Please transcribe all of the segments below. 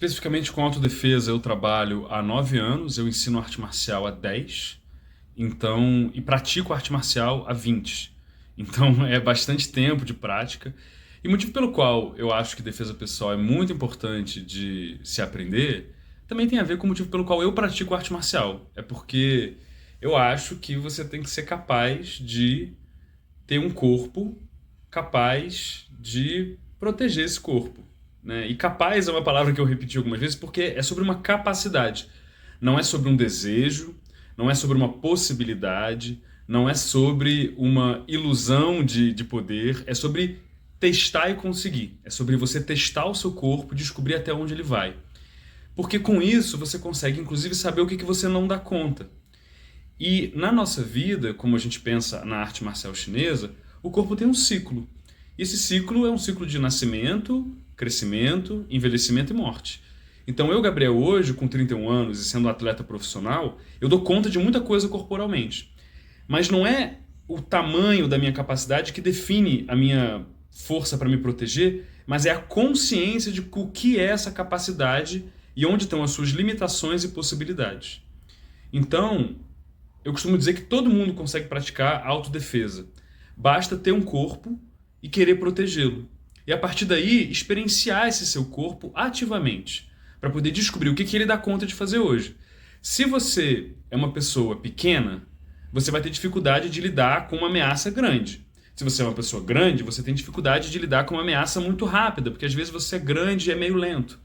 Especificamente com autodefesa, eu trabalho há 9 anos, eu ensino arte marcial há 10, então, e pratico arte marcial há 20. Então é bastante tempo de prática. E o motivo pelo qual eu acho que defesa pessoal é muito importante de se aprender também tem a ver com o motivo pelo qual eu pratico arte marcial. É porque eu acho que você tem que ser capaz de ter um corpo capaz de proteger esse corpo, né? E capaz é uma palavra que eu repeti algumas vezes porque é sobre uma capacidade. Não é sobre um desejo, não é sobre uma possibilidade, não é sobre uma ilusão de poder, é sobre testar e conseguir. É sobre você testar o seu corpo e descobrir até onde ele vai. Porque com isso você consegue, inclusive, saber o que você não dá conta. E na nossa vida, como a gente pensa na arte marcial chinesa, o corpo tem um ciclo. E esse ciclo é um ciclo de nascimento, crescimento, envelhecimento e morte. Então eu, Gabriel, hoje, com 31 anos e sendo um atleta profissional, eu dou conta de muita coisa corporalmente. Mas não é o tamanho da minha capacidade que define a minha força para me proteger, mas é a consciência de o que é essa capacidade e onde estão as suas limitações e possibilidades. Então, eu costumo dizer que todo mundo consegue praticar autodefesa. Basta ter um corpo e querer protegê-lo. E a partir daí, experienciar esse seu corpo ativamente, para poder descobrir o que ele dá conta de fazer hoje. Se você é uma pessoa pequena, você vai ter dificuldade de lidar com uma ameaça grande. Se você é uma pessoa grande, você tem dificuldade de lidar com uma ameaça muito rápida, porque às vezes você é grande e é meio lento.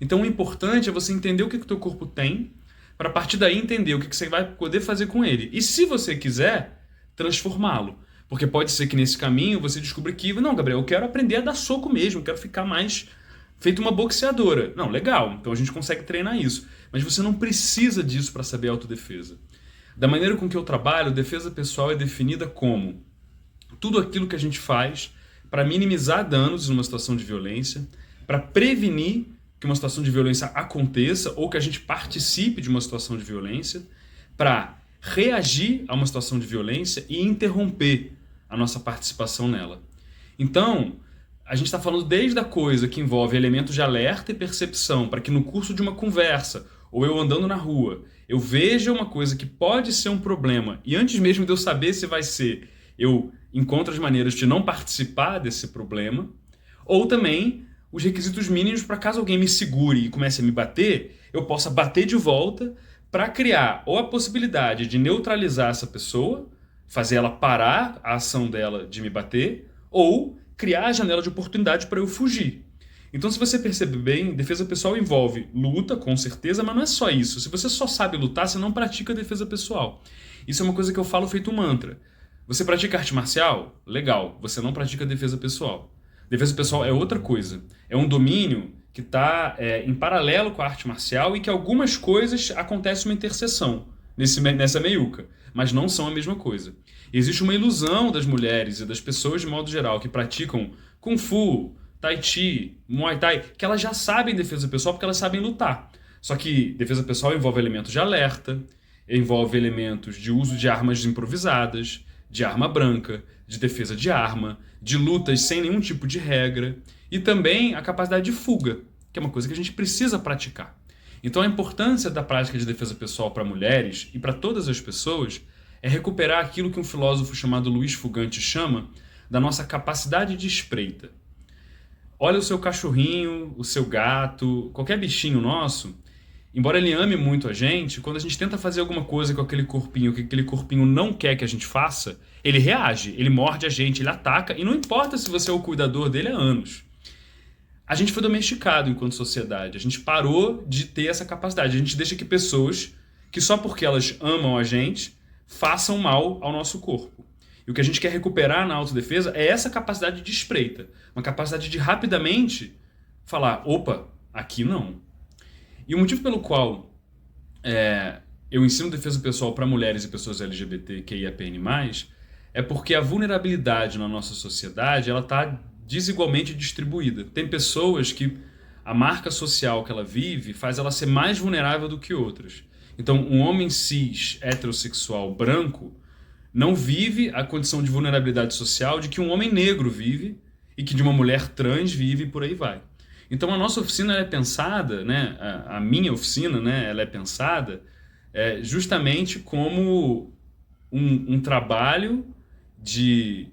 Então o importante é você entender o que o teu corpo tem, para a partir daí entender o que você vai poder fazer com ele. E se você quiser, transformá-lo. Porque pode ser que nesse caminho você descubra que, não, Gabriel, eu quero aprender a dar soco mesmo, eu quero ficar mais feito uma boxeadora. Não, legal, então a gente consegue treinar isso. Mas você não precisa disso para saber autodefesa. Da maneira com que eu trabalho, defesa pessoal é definida como tudo aquilo que a gente faz para minimizar danos numa situação de violência, para prevenir que uma situação de violência aconteça ou que a gente participe de uma situação de violência, para reagir a uma situação de violência e interromper a nossa participação nela. Então, a gente está falando desde a coisa que envolve elementos de alerta e percepção, para que no curso de uma conversa, ou eu andando na rua, eu veja uma coisa que pode ser um problema, e antes mesmo de eu saber se vai ser, eu encontro as maneiras de não participar desse problema, ou também os requisitos mínimos para caso alguém me segure e comece a me bater, eu possa bater de volta para criar ou a possibilidade de neutralizar essa pessoa, fazer ela parar a ação dela de me bater, ou criar a janela de oportunidade para eu fugir. Então, se você perceber bem, defesa pessoal envolve luta, com certeza, mas não é só isso. Se você só sabe lutar, você não pratica defesa pessoal. Isso é uma coisa que eu falo feito um mantra. Você pratica arte marcial? Legal. Você não pratica defesa pessoal. Defesa pessoal é outra coisa. É um domínio que está em paralelo com a arte marcial e que algumas coisas acontece uma interseção nessa meiuca, mas não são a mesma coisa. E existe uma ilusão das mulheres e das pessoas de modo geral que praticam Kung Fu, Tai Chi, Muay Thai, que elas já sabem defesa pessoal porque elas sabem lutar. Só que defesa pessoal envolve elementos de alerta, envolve elementos de uso de armas improvisadas, de arma branca, de defesa de arma, de lutas sem nenhum tipo de regra, e também a capacidade de fuga, que é uma coisa que a gente precisa praticar. Então a importância da prática de defesa pessoal para mulheres e para todas as pessoas é recuperar aquilo que um filósofo chamado Luiz Fugante chama da nossa capacidade de espreita. Olha o seu cachorrinho, o seu gato, qualquer bichinho nosso, embora ele ame muito a gente, quando a gente tenta fazer alguma coisa com aquele corpinho que aquele corpinho não quer que a gente faça, ele reage, ele morde a gente, ele ataca, e não importa se você é o cuidador dele há anos. A gente foi domesticado enquanto sociedade, a gente parou de ter essa capacidade, a gente deixa que pessoas, que só porque elas amam a gente, façam mal ao nosso corpo. E o que a gente quer recuperar na autodefesa é essa capacidade de espreita, uma capacidade de rapidamente falar, opa, aqui não. E o motivo pelo qual eu ensino defesa pessoal para mulheres e pessoas LGBTQIAPN+, é porque a vulnerabilidade na nossa sociedade ela está desigualmente distribuída. Tem pessoas que a marca social que ela vive faz ela ser mais vulnerável do que outras. Então, um homem cis, heterossexual, branco, não vive a condição de vulnerabilidade social de que um homem negro vive e que de uma mulher trans vive e por aí vai. Então a nossa oficina ela é pensada, né, a minha oficina, né, ela é pensada justamente como um trabalho de,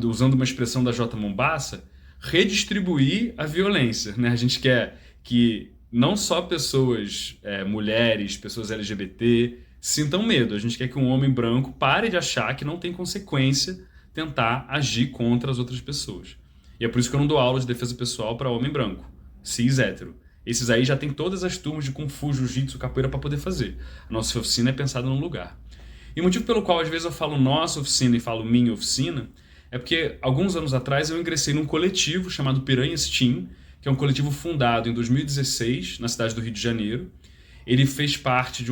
usando uma expressão da J. Mombassa, redistribuir a violência, né? A gente quer que não só pessoas, mulheres, pessoas LGBT sintam medo. A gente quer que um homem branco pare de achar que não tem consequência tentar agir contra as outras pessoas. E é por isso que eu não dou aula de defesa pessoal para homem branco, cis hétero. Esses aí já tem todas as turmas de Kung Fu, Jiu-Jitsu, capoeira para poder fazer. A nossa oficina é pensada num lugar. E o motivo pelo qual às vezes eu falo nossa oficina e falo minha oficina é porque alguns anos atrás eu ingressei num coletivo chamado Piranhas Team, que é um coletivo fundado em 2016 na cidade do Rio de Janeiro. Ele fez parte de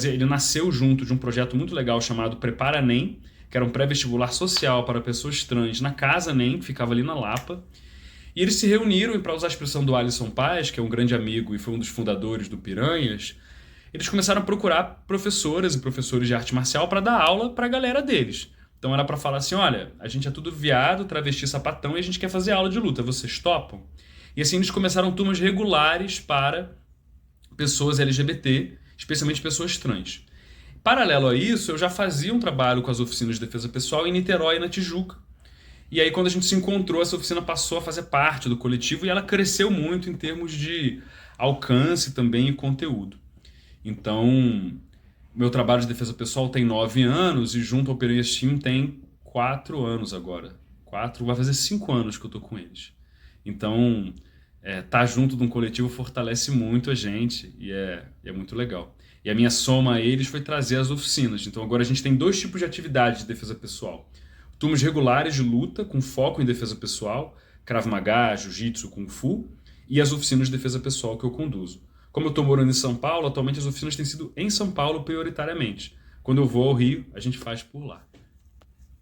ele nasceu junto de um projeto muito legal chamado Prepara NEM, que era um pré-vestibular social para pessoas trans na Casa NEM, que ficava ali na Lapa. E eles se reuniram, e para usar a expressão do Alisson Paes, que é um grande amigo e foi um dos fundadores do Piranhas, eles começaram a procurar professoras e professores de arte marcial para dar aula para a galera deles. Então era para falar assim, olha, a gente é tudo viado, travesti, sapatão e a gente quer fazer aula de luta, vocês topam? E assim eles começaram turmas regulares para pessoas LGBT, especialmente pessoas trans. Paralelo a isso, eu já fazia um trabalho com as oficinas de defesa pessoal em Niterói e na Tijuca. E aí quando a gente se encontrou, essa oficina passou a fazer parte do coletivo e ela cresceu muito em termos de alcance também e conteúdo. Então, meu trabalho de defesa pessoal tem 9 anos e junto ao Piranhas Team tem 4 anos agora. Vai fazer 5 anos que eu tô com eles. Então, tá junto de um coletivo fortalece muito a gente e é muito legal. E a minha soma a eles foi trazer as oficinas. Então agora a gente tem 2 tipos de atividade de defesa pessoal. Turmas regulares de luta com foco em defesa pessoal, Krav Maga, Jiu-Jitsu, Kung Fu, e as oficinas de defesa pessoal que eu conduzo. Como eu estou morando em São Paulo, atualmente as oficinas têm sido em São Paulo prioritariamente. Quando eu vou ao Rio, a gente faz por lá.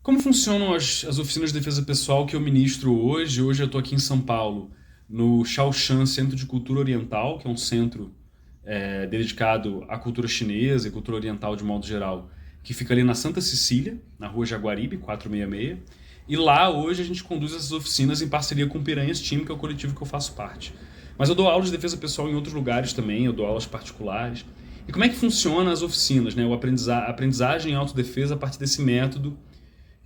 Como funcionam as oficinas de defesa pessoal que eu ministro hoje? Hoje eu estou aqui em São Paulo, no Shaoshan Centro de Cultura Oriental, que é um centro dedicado à cultura chinesa e cultura oriental de modo geral, que fica ali na Santa Cecília, na rua Jaguaribe, 466. E lá hoje a gente conduz essas oficinas em parceria com o Piranhas Team, que é o coletivo que eu faço parte. Mas eu dou aulas de defesa pessoal em outros lugares também, eu dou aulas particulares. E como é que funciona as oficinas, né? A aprendizagem em autodefesa a partir desse método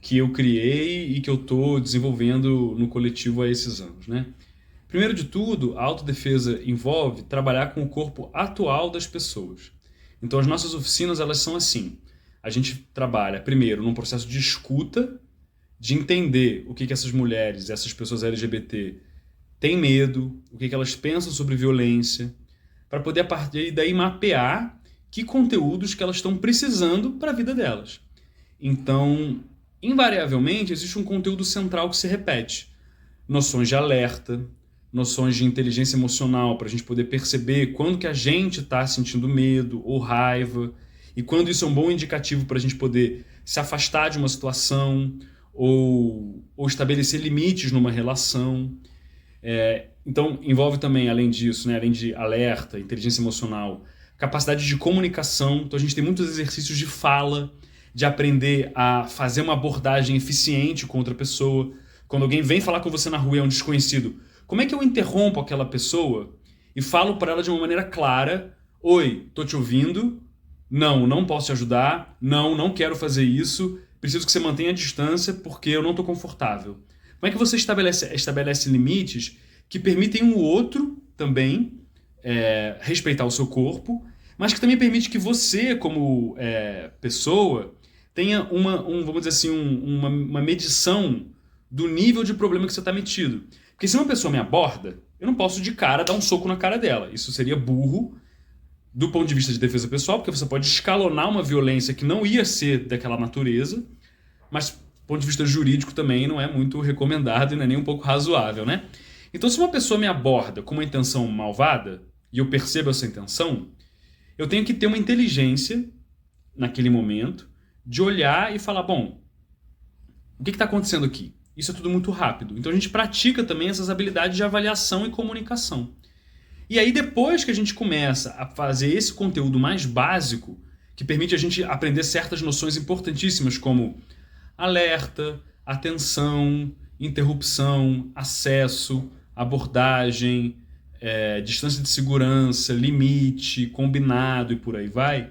que eu criei e que eu estou desenvolvendo no coletivo há esses anos, né? Primeiro de tudo, a autodefesa envolve trabalhar com o corpo atual das pessoas. Então as nossas oficinas, elas são assim. A gente trabalha primeiro num processo de escuta, de entender o que essas mulheres, essas pessoas LGBT têm medo, o que elas pensam sobre violência, para poder a partir daí mapear que conteúdos que elas estão precisando para a vida delas. Então, invariavelmente, existe um conteúdo central que se repete. Noções de alerta, noções de inteligência emocional, para a gente poder perceber quando que a gente está sentindo medo ou raiva, e quando isso é um bom indicativo para a gente poder se afastar de uma situação ou estabelecer limites numa relação. Então, envolve também, além disso, né, além de alerta, inteligência emocional, capacidade de comunicação. Então, a gente tem muitos exercícios de fala, de aprender a fazer uma abordagem eficiente com outra pessoa. Quando alguém vem falar com você na rua e é um desconhecido, como é que eu interrompo aquela pessoa e falo para ela de uma maneira clara: oi, tô te ouvindo, não posso te ajudar, não quero fazer isso, preciso que você mantenha a distância porque eu não estou confortável. Como é que você estabelece limites que permitem o outro também respeitar o seu corpo, mas que também permite que você, como pessoa, tenha vamos dizer assim, uma medição do nível de problema que você está metido. Porque se uma pessoa me aborda, eu não posso de cara dar um soco na cara dela. Isso seria burro do ponto de vista de defesa pessoal, porque você pode escalonar uma violência que não ia ser daquela natureza, mas do ponto de vista jurídico também não é muito recomendado e não é nem um pouco razoável, né? Então, se uma pessoa me aborda com uma intenção malvada, e eu percebo essa intenção, eu tenho que ter uma inteligência, naquele momento, de olhar e falar, bom, o que está acontecendo aqui? Isso é tudo muito rápido. Então a gente pratica também essas habilidades de avaliação e comunicação. E aí depois que a gente começa a fazer esse conteúdo mais básico, que permite a gente aprender certas noções importantíssimas como alerta, atenção, interrupção, acesso, abordagem, distância de segurança, limite, combinado e por aí vai.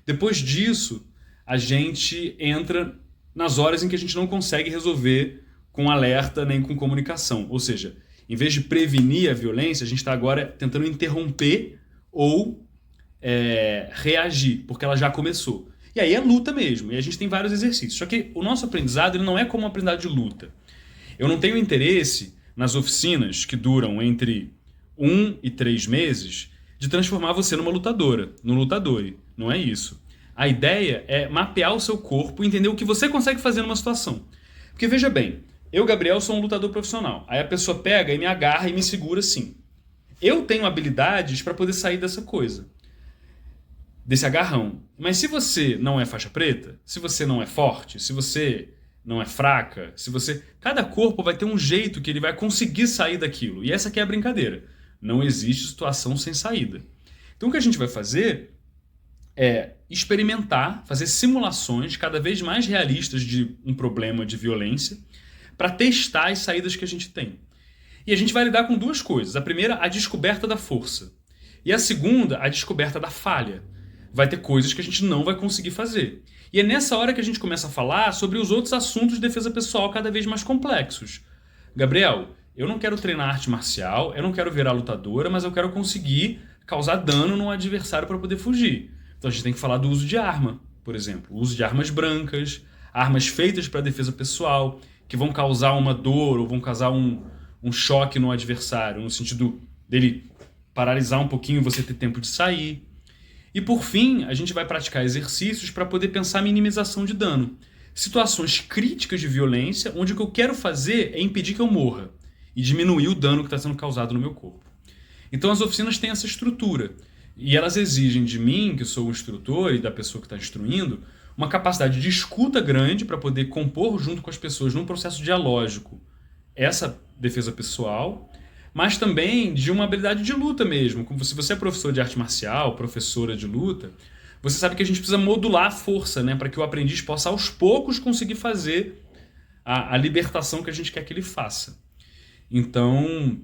Depois disso, a gente entra nas horas em que a gente não consegue resolver com alerta nem com comunicação. Ou seja, em vez de prevenir a violência, a gente está agora tentando interromper ou reagir, porque ela já começou. E aí é luta mesmo, e a gente tem vários exercícios. Só que o nosso aprendizado ele não é como um aprendizado de luta. Eu não tenho interesse nas oficinas que duram entre 1 e 3 meses de transformar você numa lutadora, num lutador. Não é isso. A ideia é mapear o seu corpo e entender o que você consegue fazer numa situação. Porque veja bem, eu, Gabriel, sou um lutador profissional. Aí a pessoa pega e me agarra e me segura assim. Eu tenho habilidades para poder sair dessa coisa, desse agarrão. Mas se você não é faixa preta, se você não é forte, se você não é fraca, se você... Cada corpo vai ter um jeito que ele vai conseguir sair daquilo. E essa aqui é a brincadeira. Não existe situação sem saída. Então o que a gente vai fazer é experimentar, fazer simulações cada vez mais realistas de um problema de violência para testar as saídas que a gente tem. E a gente vai lidar com duas coisas. A primeira, a descoberta da força. E a segunda, a descoberta da falha. Vai ter coisas que a gente não vai conseguir fazer. E é nessa hora que a gente começa a falar sobre os outros assuntos de defesa pessoal cada vez mais complexos. Gabriel, eu não quero treinar arte marcial, eu não quero virar lutadora, mas eu quero conseguir causar dano no adversário para poder fugir. Então a gente tem que falar do uso de arma, por exemplo. O uso de armas brancas, armas feitas para defesa pessoal, que vão causar uma dor ou vão causar um choque no adversário, no sentido dele paralisar um pouquinho e você ter tempo de sair. E por fim, a gente vai praticar exercícios para poder pensar minimização de dano. Situações críticas de violência, onde o que eu quero fazer é impedir que eu morra e diminuir o dano que está sendo causado no meu corpo. Então as oficinas têm essa estrutura. E elas exigem de mim, que sou o instrutor, e da pessoa que está instruindo, uma capacidade de escuta grande para poder compor junto com as pessoas num processo dialógico essa defesa pessoal, mas também de uma habilidade de luta mesmo. Como se você é professor de arte marcial, professora de luta, você sabe que a gente precisa modular a força, né, para que o aprendiz possa aos poucos conseguir fazer a libertação que a gente quer que ele faça. Então,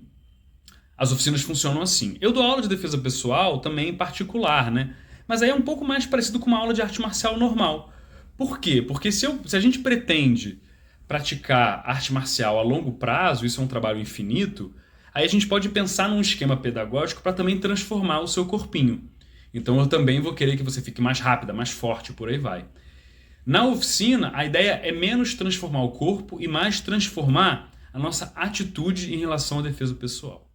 as oficinas funcionam assim. Eu dou aula de defesa pessoal também em particular, né? Mas aí é um pouco mais parecido com uma aula de arte marcial normal. Por quê? Porque se a gente pretende praticar arte marcial a longo prazo, isso é um trabalho infinito, aí a gente pode pensar num esquema pedagógico para também transformar o seu corpinho. Então eu também vou querer que você fique mais rápida, mais forte, por aí vai. Na oficina, a ideia é menos transformar o corpo e mais transformar a nossa atitude em relação à defesa pessoal.